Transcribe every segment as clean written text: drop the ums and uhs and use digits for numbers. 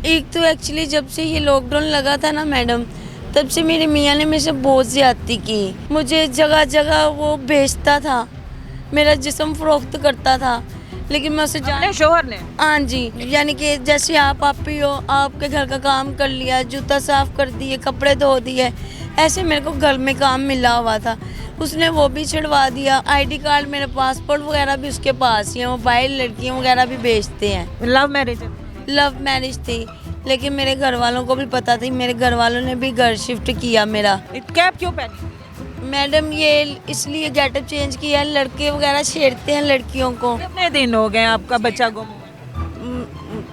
एक तो एक्चुअली जब से ये लॉकडाउन लगा था ना मैडम, तब से मेरे मियाँ ने मेरे से बहुत ज्यादती की। मुझे जगह जगह वो भेजता था, मेरा जिस्म फरोख्त करता था, लेकिन मैं उसे अपने शोहर ने? हाँ जी, यानी कि जैसे आप ही हो, आपके घर का काम कर लिया, जूता साफ कर दिए, कपड़े धो दिए, ऐसे मेरे को घर में काम मिला हुआ था। उसने वो भी छिड़वा दिया। आईडी कार्ड, मेरे पासपोर्ट वगैरह भी उसके पास ही है। मोबाइल लड़कियां वगैरह भी बेचते हैं। Love marriage? लव मैरिज थी, लेकिन मेरे घर वालों को भी पता थी। मेरे घर वालों ने भी घर शिफ्ट किया मेरा। कैप क्यों पहनी? मैडम ये इसलिए गेटअप चेंज किया, लड़के वगैरह छेड़ते हैं लड़कियों को। कितने दिन हो गए आपका बच्चा गुम हुआ?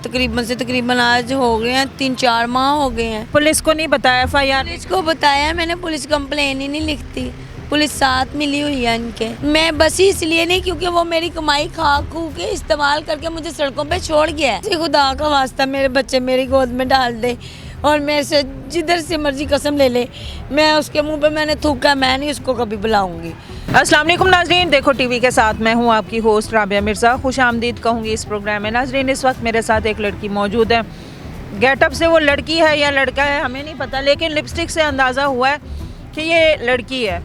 तकरीबन आज हो गए हैं 3-4 माह हो गए हैं। पुलिस को नहीं बताया? FIR? पुलिस को बताया मैंने, पुलिस कंप्लेन ही नहीं लिखती। पुलिस साथ मिली हुई है इनके। मैं बसी इसलिए नहीं क्योंकि वो मेरी कमाई खा खू के इस्तेमाल करके मुझे सड़कों पे छोड़ गया है। खुदा का वास्ता मेरे बच्चे मेरी गोद में डाल दे और मेरे से जिधर से मर्जी कसम ले ले, मैं उसके मुंह पे मैंने थूका, मैं नहीं उसको कभी बुलाऊंगी। अस्सलाम वालेकुम नाजरीन, देखो टीवी के साथ मैं हूँ आपकी होस्ट राबिया मिर्ज़ा। खुश आमदीद कहूँगी इस प्रोग्राम में। नाजरीन, इस वक्त मेरे साथ एक लड़की मौजूद है। गेटअप से वो लड़की है या लड़का है हमें नहीं पता, लेकिन लिपस्टिक से अंदाज़ा हुआ है कि ये लड़की है।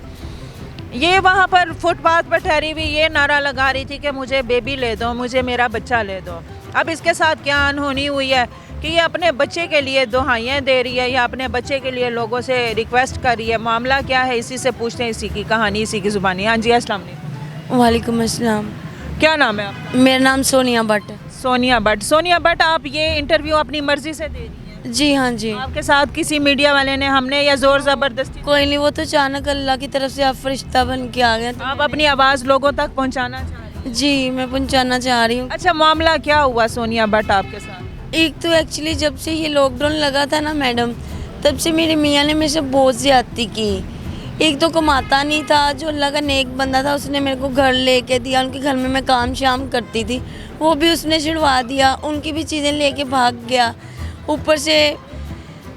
ये वहाँ पर फुटपाथ पर ठहरी हुई ये नारा लगा रही थी कि मुझे बेबी ले दो, मुझे मेरा बच्चा ले दो। अब इसके साथ क्या अनहोनी हुई है कि ये अपने बच्चे के लिए दुहाइयाँ दे रही है या अपने बच्चे के लिए लोगों से रिक्वेस्ट कर रही है। मामला क्या है, इसी से पूछते हैं, इसी की कहानी, इसी की ज़ुबानी। हाँ जी, अस्सलाम वालेकुम। वालेकुम अस्सलाम। क्या नाम है आपका? मेरा नाम सोनिया भट्ट। सोनिया भट्ट। सोनिया भट्ट, आप ये इंटरव्यू अपनी मर्जी से दे रही हैं? जी हाँ जी। आपके साथ किसी मीडिया वाले ने, हमने, या जोर ज़बरदस्ती? कोई नहीं, वो तो अचानक अल्लाह की तरफ से आप फरिश्ता बन के आ गए। आप अपनी आवाज़ लोगों तक पहुँचाना चाह रही हैं? जी, मैं पहुँचाना चाह रही हूँ। अच्छा, मामला क्या हुआ सोनिया भट्ट आपके साथ? एक तो एक्चुअली जब से ये लॉकडाउन लगा था ना मैडम, तब से मेरे मियाँ ने मेरे से बहुत ज्यादती की। एक तो कमाता नहीं था, जो अल्लाह का नेक बंदा था, उसने मेरे को घर लेके दिया। उनके घर में मैं काम शाम करती थी, वो भी उसने छिड़वा दिया। उनकी भी चीज़ें लेके भाग गया। ऊपर से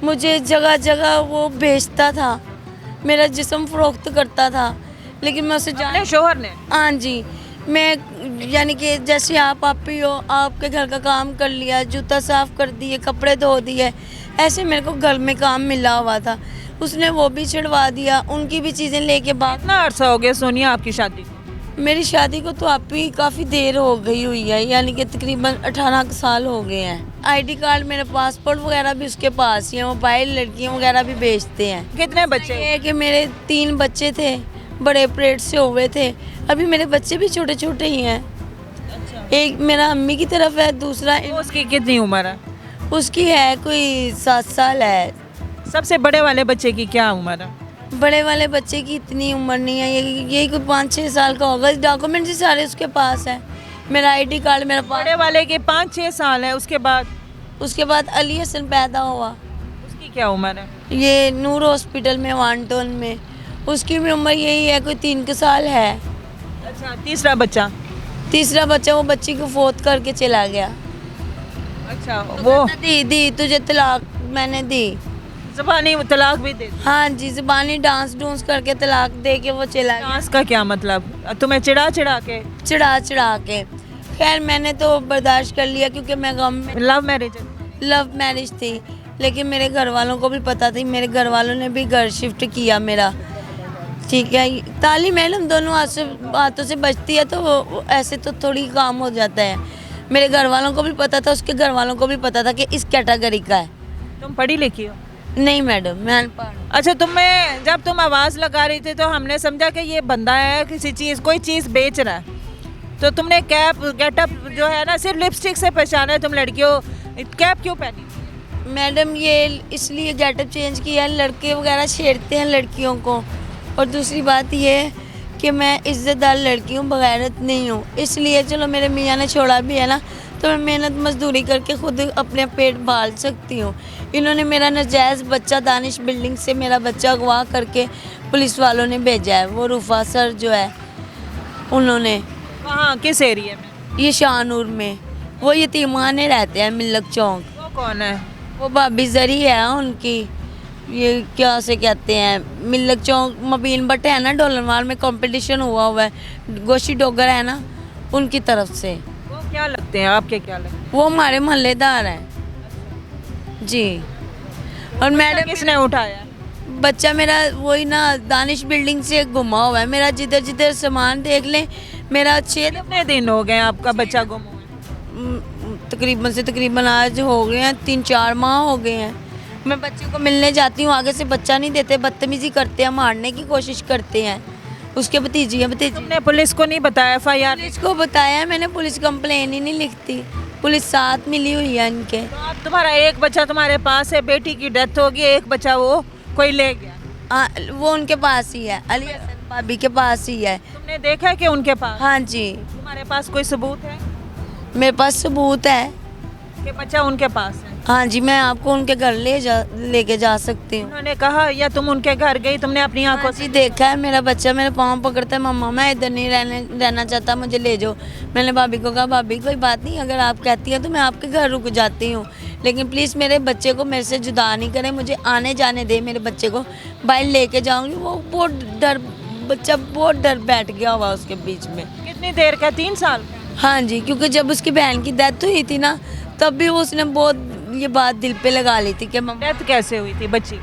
मुझे जगह जगह वो भेजता था, मेरा जिस्म फरोख्त करता था, लेकिन मैं उसे अपने शोहर ने? हाँ जी, मैं यानी कि जैसे आप ही हो, आपके घर का काम कर लिया, जूता साफ कर दिए, कपड़े धो दिए, ऐसे मेरे को घर में काम मिला हुआ था। उसने वो भी छिड़वा दिया। उनकी भी चीज़ें लेके भाग। कितना अरसा हो गया सोनिया आपकी शादी को? मेरी शादी को तो आप ही काफ़ी देर हो गई हुई है, यानी कि तकरीबन 18 साल हो गए हैं। आईडी कार्ड, मेरे पासपोर्ट वगैरह भी उसके पास ही है। मोबाइल लड़कियां वगैरह भी बेचते हैं। कितने बच्चे? ये है कि मेरे 3 बच्चे थे, बड़े पेट से हुए थे। अभी मेरे बच्चे भी छोटे छोटे ही हैं। अच्छा। एक मेरा अम्मी की तरफ है, दूसरा उसकी कितनी उम्र है? उसकी है कोई 7 साल है। सबसे बड़े वाले बच्चे की क्या उम्र है? बड़े वाले बच्चे की इतनी उम्र नहीं है, यही कोई 5-6 साल का होगा। डॉक्यूमेंट भी सारे उसके पास है, मेरा आईडी कार्ड मेरा पास। बड़े वाले के 5-6 साल है। उसके बाद अली हसन पैदा हुआ। उसकी क्या उम्र है? ये नूर हॉस्पिटल में, वांटोन में। उसकी भी उम्र यही है, कोई 3 साल है। अच्छा, तीसरा बच्चा? तीसरा बच्चा वो बच्ची को फोत करके चला गया। अच्छा, वो दी तुझे तलाक मैंने दी। ज़बानी तलाक भी दे दी? हाँ जी, ज़बानी डांस डूंस करके तलाक दे के वो चला गया। डांस का क्या मतलब? तुम्हें चिढ़ा के? चिढ़ा के। खैर मैंने तो बर्दाश्त कर लिया क्योंकि मैं गम में। Love marriage? लव मैरिज थी, लेकिन मेरे घर वालों को भी पता थी। मेरे घर वालों ने भी घर शिफ्ट किया मेरा। ठीक है, ताली मैडम दोनों हाथों से बचती है, तो ऐसे तो थोड़ी काम हो जाता है। मेरे घर वालों को भी पता था, उसके घर वालों को भी पता था कि इस कैटेगरी का है। तुम पढ़ी लिखी हो? नहीं मैडम, मैं अनपढ़ हूँ। अच्छा, जब तुम आवाज़ लगा रही थी तो हमने समझा कि ये बंदा है, किसी चीज़, कोई चीज़ बेच रहा है, तो तुमने गेटअप जो है ना, सिर्फ लिपस्टिक से पहचाना है तुम लड़कियों। कैप क्यों पहनी? मैडम ये इसलिए गेटअप चेंज किया, लड़के वगैरह छेड़ते हैं लड़कियों को। और दूसरी बात ये है कि मैं इज्जतदार लड़की हूँ, बगैरत नहीं हूँ। इसलिए चलो मेरे मियाँ ने छोड़ा भी है ना, तो मैं मेहनत मजदूरी करके खुद अपने पेट पाल सकती हूँ। इन्होंने मेरा नाजायज़ बच्चा दानिश बिल्डिंग से मेरा बच्चा अगवा करके पुलिस वालों ने भेजा है। वो रूफा सर जो है उन्होंने। कहाँ, किस एरिया में? ये शाहनूर में। वो यतीमाने रहते हैं, मिल्लक चौक। वो कौन है? वो भाभी जरी है उनकी, ये क्या से कहते हैं, मिल्लक चौक। मबीन भट्ट है ना, डोलनवाल में कंपटीशन हुआ है, गोशी डोगर है ना, उनकी तरफ से। वो क्या लगते हैं आपके? क्या लगते हैं? वो हमारे मोहल्लेदार हैं। जी। और मैडम किसने उठाया? बच्चा मेरा वही ना दानिश बिल्डिंग से गुमा हुआ है। मेरा जिधर जिधर सामान देख लें, मेरा 6 कितने दिन हो गए आपका बच्चा गुम हुआ? तकरीबन से तकरीबन आज हो गए हैं 3-4 माह हो गए हैं। मैं बच्चे को मिलने जाती हूँ, आगे से बच्चा नहीं देते, बदतमीजी करते हैं, मारने की कोशिश करते हैं। उसके भतीजी है, भतीजी। तुमने पुलिस को नहीं बताया? FIR? पुलिस को बताया है मैंने, पुलिस कंप्लेन ही नहीं लिखती। पुलिस साथ मिली हुई है इनके। तो अब तुम्हारा एक बच्चा तुम्हारे पास है, बेटी की डेथ होगी, एक बच्चा वो कोई ले गया। वो उनके पास ही है, अली हसन भाभी के पास ही है। तुमने देखा है कि उनके पास? हाँ जी, तुम्हारे पास कोई सबूत है मेरे पास सबूत है। कि बच्चा उनके पास है? हाँ जी, मैं आपको उनके घर लेके जा सकती हूँ। उन्होंने कहा या तुम उनके घर गई, तुमने अपनी आंखों हाँ से जी, देखा है। मेरा बच्चा मेरे पाँव पकड़ता है, मम्मा मैं इधर नहीं रहना चाहता, मुझे ले जाओ। मैंने भाभी को कहा, भाभी कोई बात नहीं, अगर आप कहती हैं तो मैं आपके घर रुक जाती हूँ, लेकिन प्लीज़ मेरे बच्चे को मेरे से जुदा नहीं करें, मुझे आने जाने दे। मेरे बच्चे को बाहर लेके जाऊँगी। वो बच्चा बहुत डर बैठ गया हुआ उसके बीच में। कितनी देर का? 3 साल का? हाँ जी, क्योंकि जब उसकी बहन की डेथ हुई थी ना, तब भी उसने बहुत ये बात दिल पे लगा ली थी कि मम्मा। डेथ कैसे हुई थी बच्ची?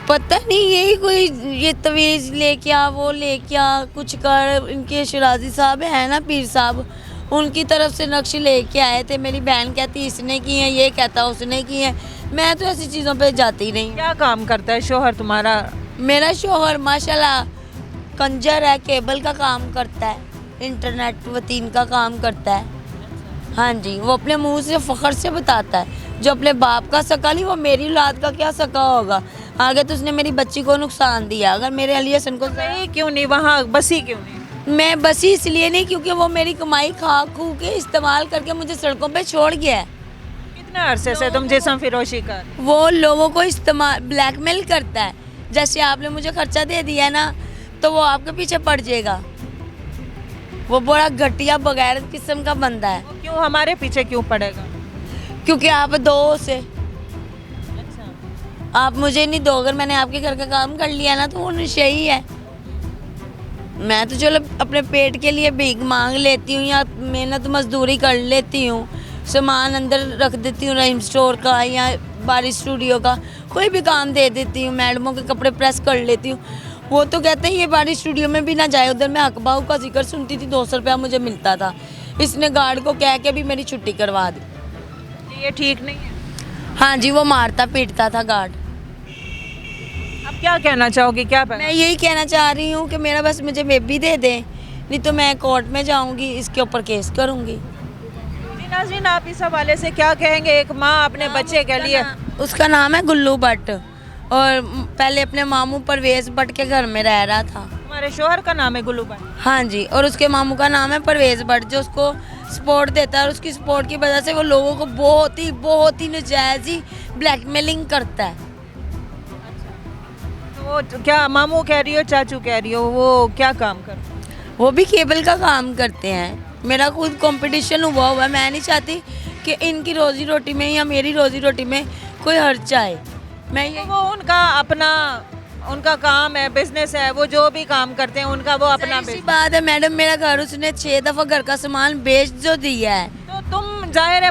पता नहीं, यही कोई ये तवीज़ लेके आ, वो लेके आ, कुछ कर। इनके शिराजी साहब है ना, पीर साहब, उनकी तरफ से नक्श लेके आए थे। मेरी बहन कहती इसने की है, ये कहता उसने की है। मैं तो ऐसी चीज़ों पे जाती नहीं। क्या काम करता है शोहर तुम्हारा? मेरा शोहर माशाल्लाह कंजर है, केबल का काम करता है, इंटरनेट वतीन का काम करता है। हाँ जी, वो अपने मुंह से फ़ख्र से बताता है, जो अपने बाप का सका नहीं, वो मेरी औलाद का क्या सका होगा। आगे तो उसने मेरी बच्ची को नुकसान दिया। अगर मेरे अली हसन को नहीं, क्यों नहीं वहाँ बसी? क्यों नहीं? मैं बसी इसलिए नहीं क्योंकि वो मेरी कमाई खा खू के इस्तेमाल करके मुझे सड़कों पे छोड़ गया है। कितने अरसे से तुम जिस्म फिरोशी कर? वो लोगों को इस्तेमाल ब्लैकमेल करता है। जैसे आपने मुझे खर्चा दे दिया ना, तो वो आपके पीछे पड़ जाएगा। वो बड़ा घटिया बगैर किस्म का बंदा है। वो क्यों हमारे पीछे क्यों पड़ेगा? क्योंकि आप दो से, अच्छा। आप मुझे नहीं दो। अगर मैंने आपके घर का काम कर लिया ना, तो वो नशे ही है। मैं तो चलो अपने पेट के लिए भीख मांग लेती हूँ या मेहनत मजदूरी कर लेती हूँ, सामान अंदर रख देती हूँ, रहीम स्टोर का या बारिश स्टूडियो का कोई भी काम दे देती हूँ, मैडमों के कपड़े प्रेस कर लेती हूँ। वो तो कहते हैं ये बारिश स्टूडियो में भी ना जाए, उधर मैं अखबाऊ का जिक्र सुनती थी, 200 रुपया मुझे मिलता था। इसने गार्ड को कह के भी मेरी छुट्टी करवा दी। ये ठीक नहीं है। हाँ जी, वो मारता पीटता था गार्ड। अब क्या कहना चाहोगी? क्या मैं यही कहना चाह रही हूँ कि मेरा बस मुझे बेबी दे दे, नहीं तो मैं कोर्ट में जाऊँगी, इसके ऊपर केस करूँगी। नाज़रीन, आप इस हवाले से क्या कहेंगे? एक माँ अपने बच्चे के लिए। उसका नाम है गुल्लू भट्ट, और पहले अपने मामू परवेज भट्ट के घर में रह रहा था। तुम्हारे शोहर का नाम है गुल्लू भट्ट? हाँ जी, और उसके मामू का नाम है परवेज भट्ट, जो उसको सपोर्ट देता है, और उसकी सपोर्ट की वजह से वो लोगों को बहुत ही नाजायज ही ब्लैकमेलिंग करता है। तो वो क्या मामू कह रही हो, चाचू कह रही हो, वो क्या काम करते हैं? वो भी केबल का काम करते हैं। मेरा खुद कंपटीशन हुआ है। मैं नहीं चाहती कि इनकी रोजी रोटी में या मेरी रोजी रोटी में कोई हर्च आए। मैं ये वो उनका अपना उनका काम है, बिजनेस है, वो जो भी काम करते हैं उनका वो अपना सी बिजनेस। बात है मैडम, मेरा घर उसने 6 दफ़ा घर का सामान बेच जो दिया है। तो तुम जाहिर है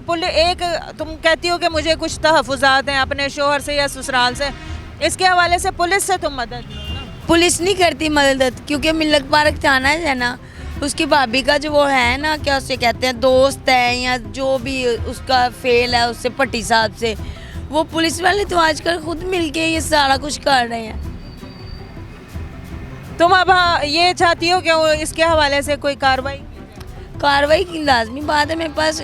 तुम कहती हो कि मुझे कुछ तहफ़्फ़ुज़ात हैं अपने शोहर से या ससुराल से, इसके हवाले से पुलिस से तुम मदद लो ना। पुलिस नहीं करती मदद, क्योंकि मिल्लक पार्क थाना है ना, उसकी भाभी का जो वो है ना, क्या उसे कहते हैं, दोस्त है या जो भी उसका फेल है उससे पट्टी साहब से, वो पुलिस वाले तो आजकल खुद मिलके ये सारा कुछ कर रहे हैं। तुम अब ये चाहती हो कि वो इसके हवाले से कोई कार्रवाई की लाजमी बात है। मेरे पास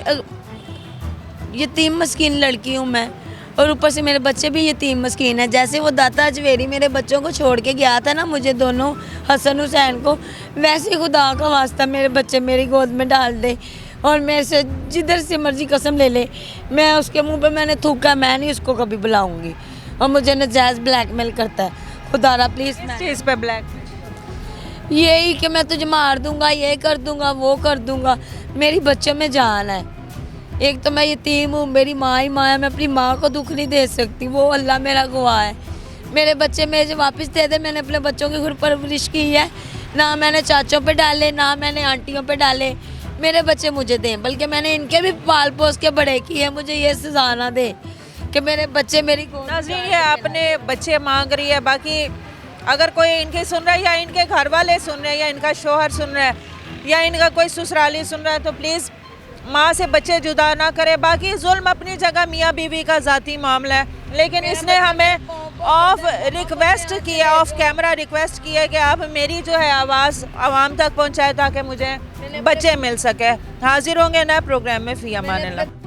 यतीम मस्कीन लड़की हूँ मैं, और ऊपर से मेरे बच्चे भी यतीम मस्कीन है। जैसे वो दाता अजवेरी मेरे बच्चों को छोड़ के गया था ना, मुझे दोनों हसन हुसैन को, वैसे खुदा का वास्ता मेरे बच्चे मेरी गोद में डाल दे और मेरे से जिधर से मर्जी कसम ले ले, मैं उसके मुंह पे मैंने थूका, मैं नहीं उसको कभी बुलाऊंगी। और मुझे नाजायज़ ब्लैकमेल करता है। खुदारा प्लीज़, इस चीज़ पे ब्लैक यही कि मैं तुझे मार दूंगा, ये कर दूंगा, वो कर दूंगा। मेरी बच्चों में जान है। एक तो मैं यतीम हूँ, मेरी माँ ही माँ है, मैं अपनी माँ को दुख नहीं दे सकती, वो अल्लाह मेरा गवाह है। मेरे बच्चे मेरे से वापस दे दे। मैंने अपने बच्चों की खुद परवरिश की है, ना मैंने चाचों पे डाले, ना मैंने आंटियों पे डाले। मेरे बच्चे मुझे दें, बल्कि मैंने इनके भी पाल पोस के बड़े किए। मुझे ये सजा ना दे कि मेरे बच्चे मेरी कौन नाज़रीन ये अपने बच्चे मांग रही है, बाकी अगर कोई इनके सुन रहा है या इनके घर वाले सुन रहे हैं या इनका शोहर सुन रहा है या इनका कोई ससुराली सुन रहा है तो प्लीज़ माँ से बच्चे जुदा ना करे। बाकी जुल्म अपनी जगह मियाँ बीवी का ज़ाती मामला है, लेकिन इसने हमें ऑफ रिक्वेस्ट किया, ऑफ कैमरा रिक्वेस्ट की है कि आप मेरी जो है आवाज़ आवाम तक पहुँचाए ताकि मुझे बच्चे मिल सके। हाजिर होंगे नए प्रोग्राम में। फ़ी अमान अल्लाह।